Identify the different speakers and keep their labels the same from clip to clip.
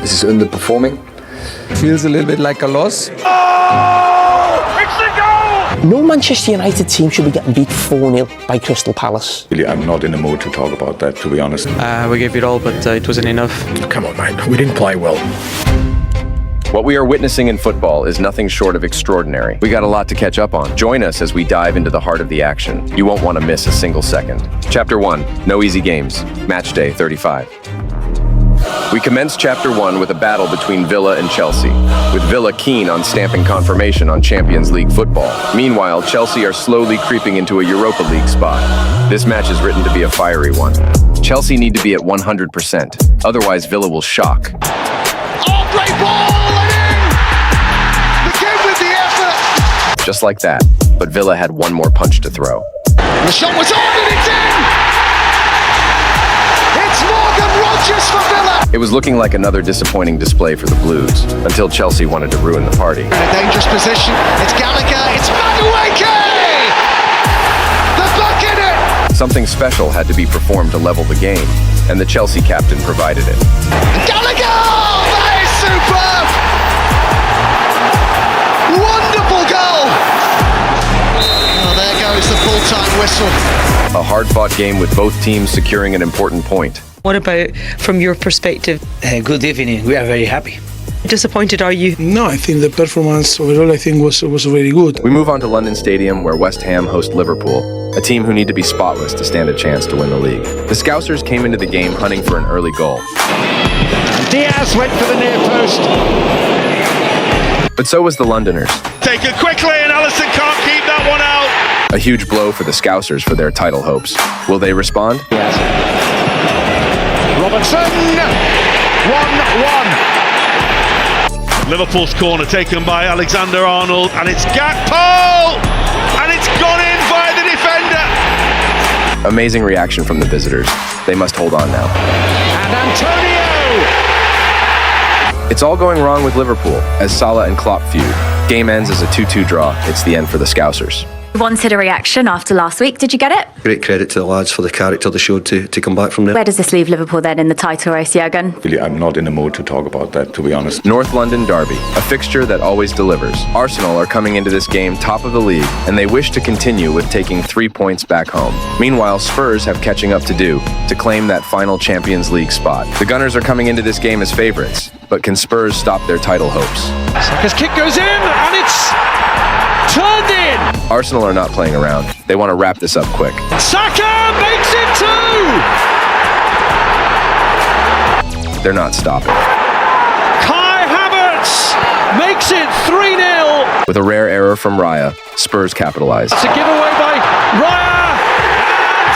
Speaker 1: This is underperforming.
Speaker 2: Feels a little bit like a loss.
Speaker 3: No Manchester United team should be getting beat 4-0 by Crystal Palace.
Speaker 4: Really, I'm not in the mood to talk about that, to be honest.
Speaker 5: We gave it all, but it wasn't enough.
Speaker 1: Come on, mate. We didn't play well.
Speaker 6: What we are witnessing in football is nothing short of extraordinary. We got a lot to catch up on. Join us as we dive into the heart of the action. You won't want to miss a single second. Chapter 1, No Easy Games, Match Day 35. We commence Chapter 1 with a battle between Villa and Chelsea, with Villa keen on stamping confirmation on Champions League football. Meanwhile, Chelsea are slowly creeping into a Europa League spot. This match is written to be a fiery one. Chelsea need to be at 100%, otherwise Villa will shock.
Speaker 7: Oh, great ball!
Speaker 6: Just like that, but Villa had one more punch to throw.
Speaker 7: The shot was on and it's in! It's Morgan Rogers for Villa!
Speaker 6: It was looking like another disappointing display for the Blues, until Chelsea wanted to ruin the party.
Speaker 7: In a dangerous position, it's Gallagher, it's Madueke! The buck in it!
Speaker 6: Something special had to be performed to level the game, and the Chelsea captain provided it.
Speaker 7: Gallagher! That is superb! Wonderful goal! Oh, there goes the full-time whistle.
Speaker 6: A hard-fought game with both teams securing an important point.
Speaker 8: What about from your perspective?
Speaker 9: Good evening. We are very happy.
Speaker 8: Disappointed are you?
Speaker 10: No, I think the performance overall was very good.
Speaker 6: We move on to London Stadium, where West Ham host Liverpool, a team who need to be spotless to stand a chance to win the league. The Scousers came into the game hunting for an early goal.
Speaker 7: Diaz went for the near post.
Speaker 6: But so was the Londoners.
Speaker 7: Taken quickly and Alisson can't keep that one out.
Speaker 6: A huge blow for the Scousers for their title hopes. Will they respond?
Speaker 7: Yes. Robertson! 1-1. Liverpool's corner taken by Alexander-Arnold and it's Gakpo! And it's gone in by the defender!
Speaker 6: Amazing reaction from the visitors. They must hold on now.
Speaker 7: And Antonio!
Speaker 6: It's all going wrong with Liverpool as Salah and Klopp feud. Game ends as a 2-2 draw. It's the end for the Scousers.
Speaker 11: Wanted a reaction after last week. Did you get it?
Speaker 12: Great credit to the lads for the character they showed to come back from there.
Speaker 11: Where does this leave Liverpool then in the title race, Jurgen?
Speaker 4: Really, I'm not in the mood to talk about that, to be honest.
Speaker 6: North London derby, a fixture that always delivers. Arsenal are coming into this game top of the league, and they wish to continue with taking 3 points back home. Meanwhile, Spurs have catching up to do to claim that final Champions League spot. The Gunners are coming into this game as favorites, but can Spurs stop their title hopes?
Speaker 7: Saka's kick goes in, and it's turned in!
Speaker 6: Arsenal are not playing around. They want to wrap this up quick.
Speaker 7: Saka makes it 2!
Speaker 6: They're not stopping.
Speaker 7: Kai Havertz makes it 3-0!
Speaker 6: With a rare error from Raya, Spurs capitalize.
Speaker 7: It's a giveaway by Raya! And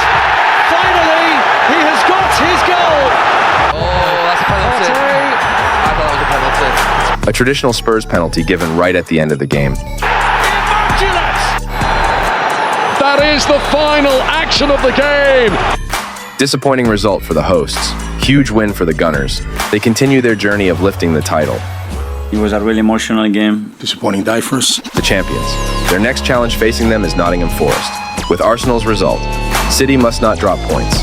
Speaker 7: finally, he has got his goal!
Speaker 5: Oh, that's a penalty. I thought it was a penalty.
Speaker 6: A traditional Spurs penalty given right at the end of the game.
Speaker 7: That is the final action of the game.
Speaker 6: Disappointing result for the hosts. Huge win for the Gunners. They continue their journey of lifting the title.
Speaker 9: It was a really emotional game.
Speaker 10: Disappointing day for us.
Speaker 6: The champions. Their next challenge facing them is Nottingham Forest. With Arsenal's result, City must not drop points.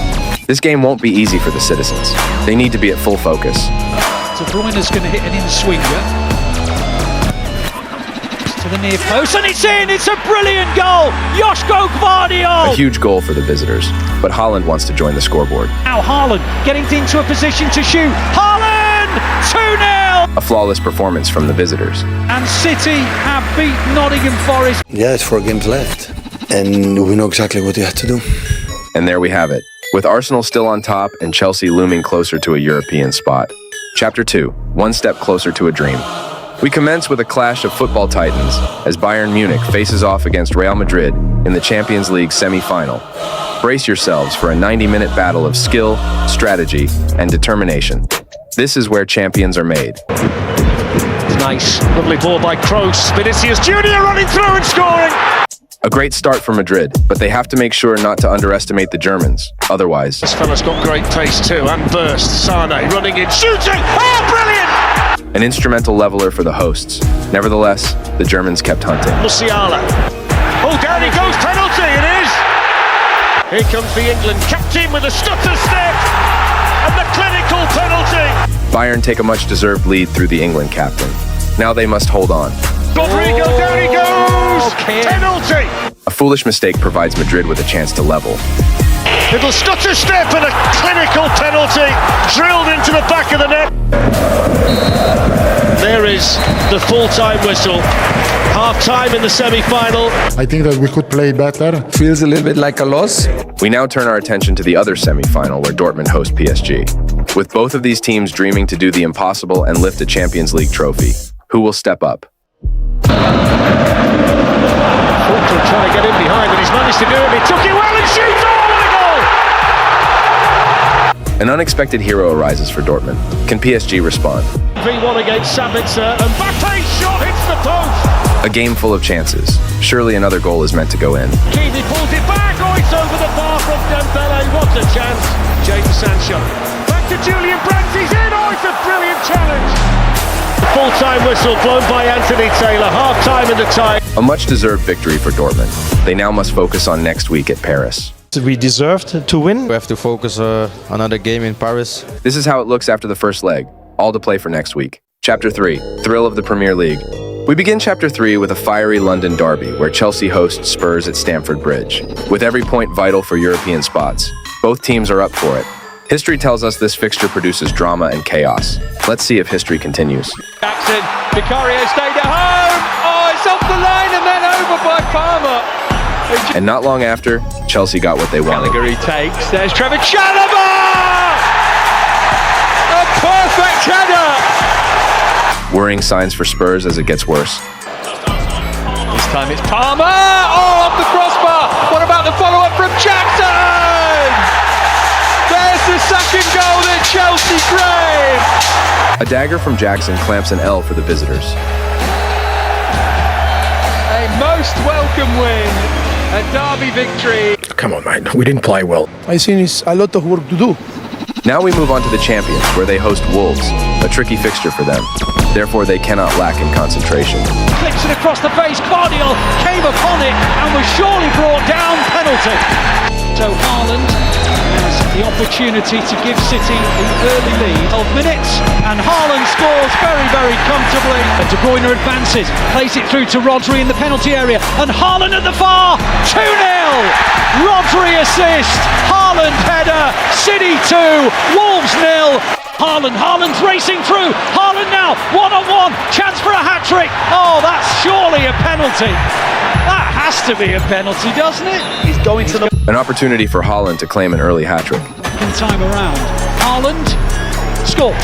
Speaker 6: This game won't be easy for the citizens. They need to be at full focus.
Speaker 13: So Bruyne's going to hit an in-swinger. To the near post, and it's in! It's a brilliant goal! Joško Gvardiol!
Speaker 6: A huge goal for the visitors, but Haaland wants to join the scoreboard.
Speaker 13: Now Haaland getting into a position to shoot. Haaland! 2-0!
Speaker 6: A flawless performance from the visitors.
Speaker 13: And City have beat Nottingham Forest.
Speaker 12: Yeah, it's 4 games left, and we know exactly what they have to do.
Speaker 6: And there we have it, with Arsenal still on top and Chelsea looming closer to a European spot. Chapter 2, one step closer to a dream. We commence with a clash of football titans as Bayern Munich faces off against Real Madrid in the Champions League semi-final. Brace yourselves for a 90-minute battle of skill, strategy, and determination. This is where champions are made.
Speaker 7: Nice, lovely ball by Kroos. Vinicius Junior running through and scoring.
Speaker 6: A great start for Madrid, but they have to make sure not to underestimate the Germans. Otherwise...
Speaker 7: This fella's got great pace too, and burst. Sane running in, shooting! Oh, brilliant!
Speaker 6: An instrumental leveler for the hosts. Nevertheless, the Germans kept hunting.
Speaker 7: Musiala. Oh, down he goes, penalty, it is! Here comes the England captain with a stutter step, and the clinical penalty!
Speaker 6: Bayern take a much-deserved lead through the England captain. Now they must hold on.
Speaker 7: Rodrigo, down he goes! Penalty!
Speaker 6: A foolish mistake provides Madrid with a chance to level.
Speaker 7: Little stutter step and a clinical penalty drilled into the back of the net. There is the full-time whistle. Half-time in the semi-final.
Speaker 10: I think that we could play better.
Speaker 2: Feels a little bit like a loss.
Speaker 6: We now turn our attention to the other semi-final where Dortmund host PSG. With both of these teams dreaming to do the impossible and lift a Champions League trophy, who will step up?
Speaker 7: Fulton trying to get in behind, but he's managed to do it. He took it well and shoots. Oh, what a goal!
Speaker 6: An unexpected hero arises for Dortmund. Can PSG respond?
Speaker 7: V1 against Sabitzer, and Mbappe's shot hits the post.
Speaker 6: A game full of chances. Surely another goal is meant to go in.
Speaker 7: Keane pulls it back. Oh, it's over the bar from Dembele. What a chance. Jadon Sancho. Back to Julian Brandt. He's in. Oh, it's a brilliant challenge. Full-time whistle blown by Anthony Taylor. Half-time in the tie.
Speaker 6: A much-deserved victory for Dortmund. They now must focus on next week at Paris.
Speaker 13: We deserved to win.
Speaker 2: We have to focus another game in Paris.
Speaker 6: This is how it looks after the first leg. All to play for next week. Chapter 3. Thrill of the Premier League. We begin Chapter 3 with a fiery London derby where Chelsea hosts Spurs at Stamford Bridge. With every point vital for European spots, both teams are up for it. History tells us this fixture produces drama and chaos. Let's see if history continues.
Speaker 13: Jackson, Vicario stayed at home. Oh, it's off the line and then over by Palmer.
Speaker 6: And not long after, Chelsea got what they wanted.
Speaker 13: Gallagher he takes. There's Trevor Chalobah! A perfect header!
Speaker 6: Worrying signs for Spurs as it gets worse.
Speaker 13: This time it's Palmer! Oh, off the crossbar! What about the follow-up from Jackson? There's the second goal that Chelsea crave!
Speaker 6: A dagger from Jackson clamps an L for the visitors.
Speaker 13: A most welcome win. A derby victory.
Speaker 1: Come on, man. We didn't play well.
Speaker 10: I think it's a lot of work to do.
Speaker 6: Now we move on to the champions, where they host Wolves, a tricky fixture for them. Therefore, they cannot lack in concentration.
Speaker 13: Flips it across the face. Guardiola came upon it and was surely brought down. Penalty. So Haaland has the opportunity to give City the early lead of minutes, and Haaland scores very, very comfortably. And De Bruyne advances, plays it through to Rodri in the penalty area, and Haaland at the far. 2-0. Rodri assist. Haaland header. City 2. Wolves 0. Haaland's racing through. Haaland now, one-on-one, chance for a hat-trick. Oh, that's surely a penalty. That has to be a penalty, doesn't it? He's going to the...
Speaker 6: An opportunity for Haaland to claim an early hat-trick.
Speaker 13: Second time around. Haaland scores.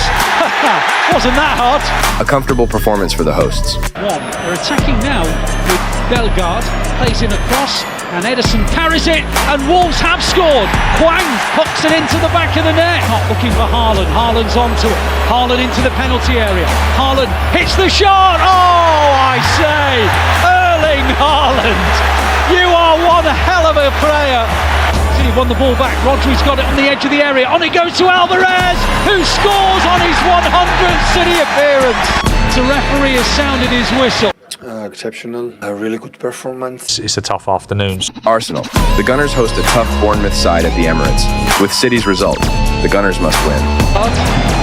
Speaker 13: Wasn't that hard?
Speaker 6: A comfortable performance for the hosts.
Speaker 13: They're attacking now with Bellegarde. Plays in a cross, and Ederson parries it, and Wolves have scored. Hwang hooks it into the back of the net. Not looking for Haaland. Haaland's onto it. Haaland into the penalty area. Haaland hits the shot. Oh, I say, Erling Haaland, you are one hell of a player. City won the ball back. Rodri's got it on the edge of the area. On it goes to Alvarez, who scores on his 100th City appearance. The referee has sounded his whistle.
Speaker 12: Exceptional, a really good performance.
Speaker 13: It's a tough afternoon.
Speaker 6: Arsenal. The Gunners host a tough Bournemouth side at the Emirates. With City's result, the Gunners must win.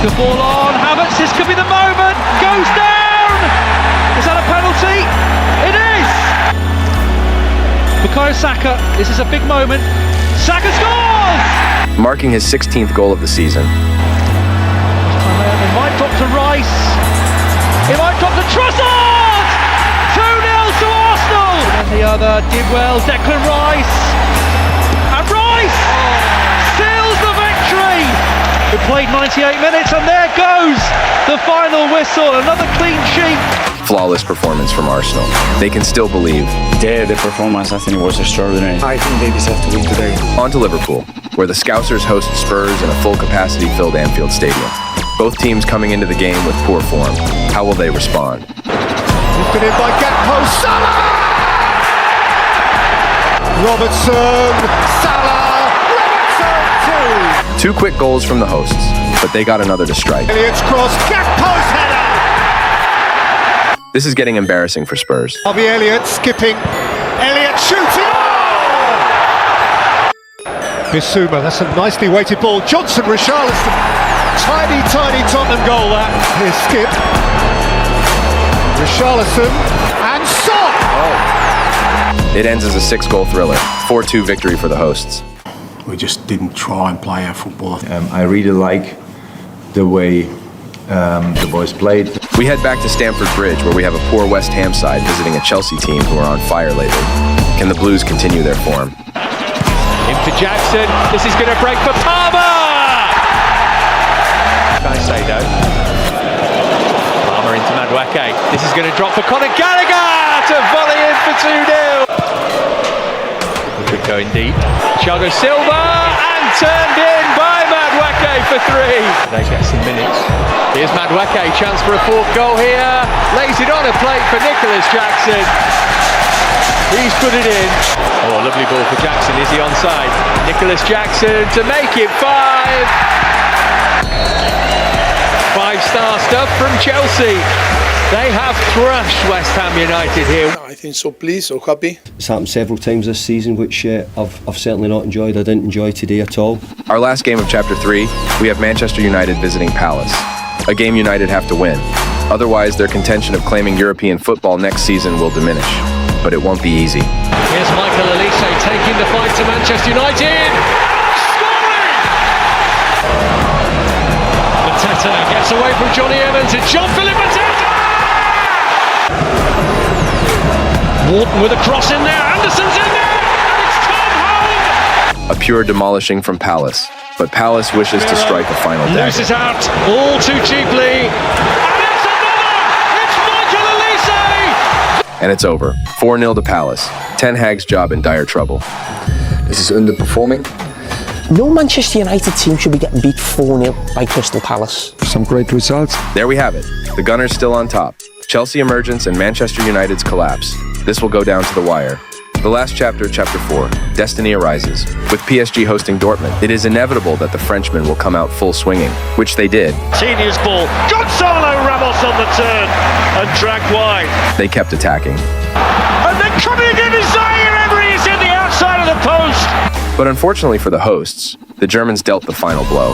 Speaker 13: The ball on, Havertz, this could be the moment. Goes down! Is that a penalty? It is! Bukayo Saka, this is a big moment. Saka scores!
Speaker 6: Marking his 16th goal of the season.
Speaker 13: It might drop to Rice. It might drop to Trossard! 2-0 to Arsenal! And the other did well, Declan Rice. And Rice seals the victory! We played 98 minutes and there goes the final whistle. Another clean sheet.
Speaker 6: Flawless performance from Arsenal. They can still believe.
Speaker 9: The performance, I think, was extraordinary.
Speaker 12: I think they deserve to win today.
Speaker 6: On to Liverpool, where the Scousers host Spurs in a full capacity filled Anfield Stadium. Both teams coming into the game with poor form. How will they respond?
Speaker 7: Lifted in by Gakpo, Salah! Robertson, Salah, Robertson,
Speaker 6: 2 quick goals from the hosts, but they got another to strike.
Speaker 7: Elliott's cross, Gakpo's header!
Speaker 6: This is getting embarrassing for Spurs.
Speaker 7: Harvey Elliott skipping, Elliott shooting! Oh! Bissouma, that's a nicely weighted ball. Johnson, Richarlison. Tiny, tiny Tottenham goal that. Here's Skip. Richarlison and Son!
Speaker 6: It ends as a 6-goal thriller. 4-2 victory for the hosts.
Speaker 10: We just didn't try and play our football.
Speaker 9: I really like the way the boys played.
Speaker 6: We head back to Stamford Bridge, where we have a poor West Ham side visiting a Chelsea team who are on fire lately. Can the Blues continue their form?
Speaker 13: In for Jackson. This is going to break for Palmer! Caicedo. Palmer into Madueke. This is going to drop for Conor Gallagher to volley in for 2-0. Could go in deep. Thiago Silva and turned in by Madueke for 3. They get some minutes. Here's Madueke, chance for a fourth goal here. Lays it on a plate for Nicholas Jackson. He's put it in. Oh, a lovely ball for Jackson. Is he onside? Nicholas Jackson to make it 5. 5-star stuff from Chelsea. They have thrashed West Ham United here.
Speaker 10: I think so pleased, so happy.
Speaker 9: It's happened several times this season, which I've certainly not enjoyed. I didn't enjoy today at all.
Speaker 6: Our last game of Chapter 3, we have Manchester United visiting Palace. A game United have to win. Otherwise, their contention of claiming European football next season will diminish. But it won't be easy.
Speaker 13: Here's Michael Olise taking the fight to Manchester United. Scoring! Mateta gets away from Johnny Evans and Jean-Philippe Mateta! Wharton with a cross in there. Anderson's in there! And it's Tom Howard!
Speaker 6: A pure demolishing from Palace. But Palace wishes to strike a final dagger.
Speaker 13: Loses out all too cheaply. And it's another! It's Michael Olise!
Speaker 6: And it's over. 4-0 to Palace. Ten Hag's job in dire trouble.
Speaker 12: This is underperforming.
Speaker 3: No Manchester United team should be getting beat 4-0 by Crystal Palace.
Speaker 12: Some great results.
Speaker 6: There we have it. The Gunners still on top. Chelsea emergence and Manchester United's collapse. This will go down to the wire. The last chapter, Chapter 4, Destiny Arises. With PSG hosting Dortmund, it is inevitable that the Frenchmen will come out full swinging, which they did.
Speaker 7: Tinia's ball. Gonzalo Ramos on the turn and dragged wide.
Speaker 6: They kept attacking.
Speaker 7: And then coming in is Zaire Emery is in the outside of the post.
Speaker 6: But unfortunately for the hosts, the Germans dealt the final blow.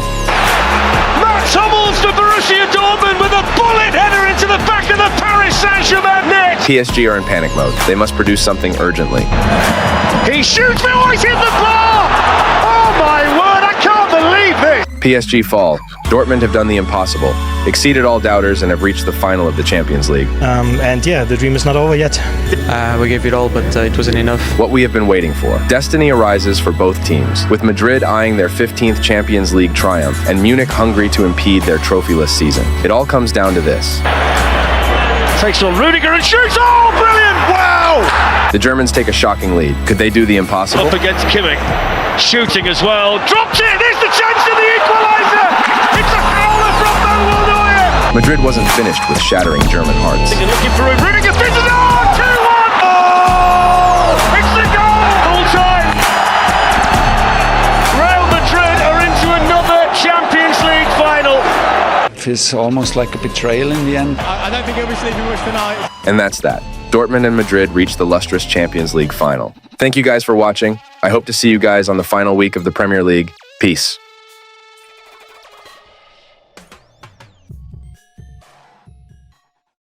Speaker 7: Mats Hummels to Borussia Dortmund with a bullet header into the back of the Paris Saint-Germain net.
Speaker 6: PSG are in panic mode. They must produce something urgently.
Speaker 7: He shoots, oh, he's hit the bar! Oh my word, I can't believe this!
Speaker 6: PSG fall. Dortmund have done the impossible, exceeded all doubters, and have reached the final of the Champions League.
Speaker 13: And yeah, the dream is not over yet.
Speaker 2: We gave it all, but it wasn't enough.
Speaker 6: What we have been waiting for. Destiny arises for both teams, with Madrid eyeing their 15th Champions League triumph and Munich hungry to impede their trophyless season. It all comes down to this.
Speaker 7: Takes on Rudiger and shoots, oh brilliant, wow!
Speaker 6: The Germans take a shocking lead. Could they do the impossible?
Speaker 7: Up against Kimmich, shooting as well, dropped it, there's the chance for the equaliser! It's a howler from Manuel Neuer!
Speaker 6: Madrid wasn't finished with shattering German hearts.
Speaker 7: Looking for Rudiger, finishes, oh, 2-1! Oh, it's the goal! Full time! Real Madrid are into another Champions League final.
Speaker 9: It feels almost like a betrayal in the end.
Speaker 13: I don't think he'll be sleeping much tonight.
Speaker 6: And that's that. Dortmund and Madrid reached the lustrous Champions League final. Thank you guys for watching. I hope to see you guys on the final week of the Premier League. Peace.